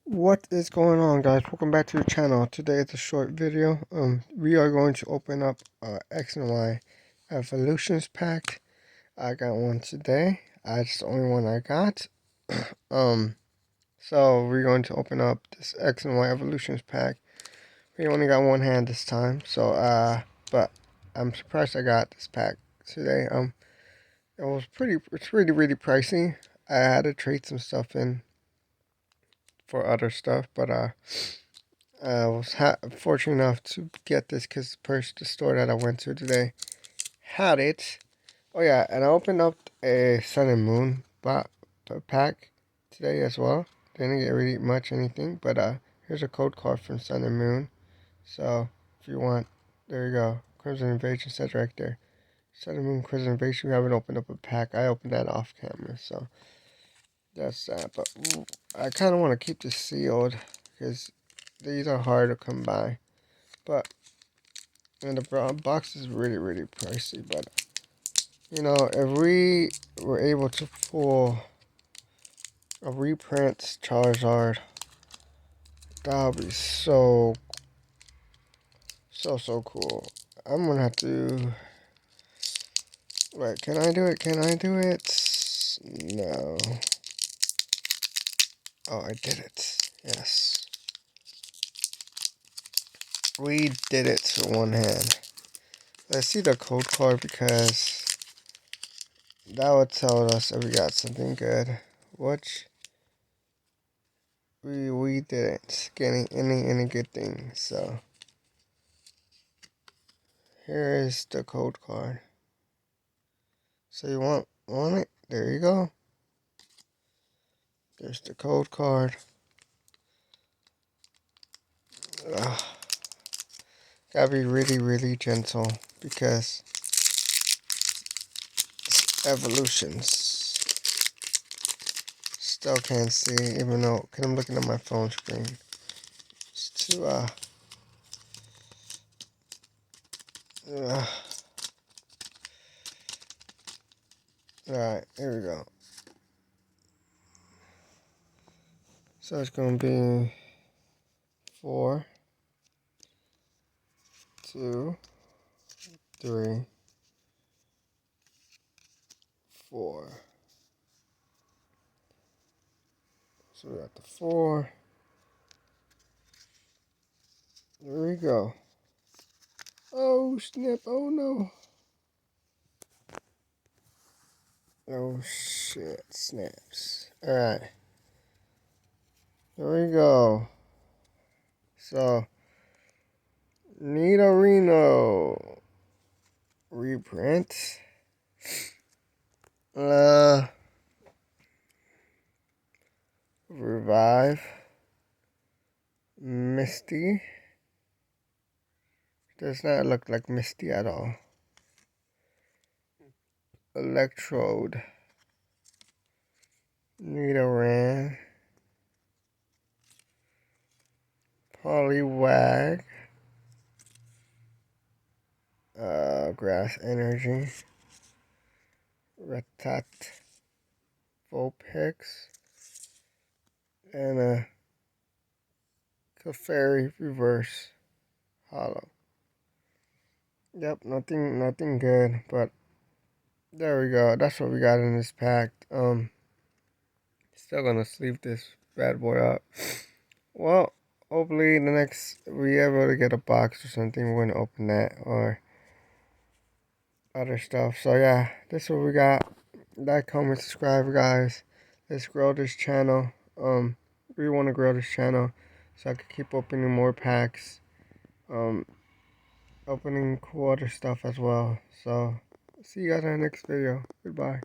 What is going on, guys? Welcome back to the channel. Today it's a short video. We are going to open up X&Y Evolutions pack. I got one today. It's the only one I got. um, so we're going to open up this X&Y Evolutions pack. We only got one hand this time, but I'm surprised I got this pack today. It's really pricey. I had to trade some stuff in for other stuff, but I was fortunate enough to get this because the store that I went to today had it. Oh yeah, and I opened up a Sun and Moon pack today as well. Didn't get really much anything, but here's a code card from Sun and Moon. So if you want, there you go. Crimson Invasion says right there. Sun and Moon Crimson Invasion. We haven't opened up a pack. I opened that off camera, so that's that. But I kind of want to keep this sealed because these are hard to come by. But and the box is really pricey. But you know, if we were able to pull a reprint Charizard, that would be so cool. I'm gonna have to. Wait, can I do it? Can I do it? No. Oh, I did it. Yes. We did it to one hand. Let's see the code card because that would tell us if we got something good. Which we didn't get any good thing. So here is the code card. So you want it? There you go. There's the code card. Ugh. Gotta be really gentle because it's evolutions. Still can't see, even though, cause I'm looking at my phone screen. It's too Alright, here we go. So it's gonna be 4, 2, 3, 4. So we got the 4. There we go. Oh snap! Oh no! Oh shit! Snaps. All right. There we go. So Nidorino reprint. Revive. Misty. Does not look like Misty at all. Electrode. Nidoran. Poliwag. Grass Energy. Ratat. Vulpix. And a Clefairy Reverse Hollow. Yep, nothing good, but there we go. That's what we got in this pack. Still gonna sleeve this bad boy up. Well, hopefully the next we ever to get a box or something, we're gonna open that or other stuff. So yeah, this is what we got. Like, comment, subscribe, guys. Let's grow this channel. We want to grow this channel so I can keep opening more packs. Opening cool other stuff as well. So see you guys in the next video. Goodbye.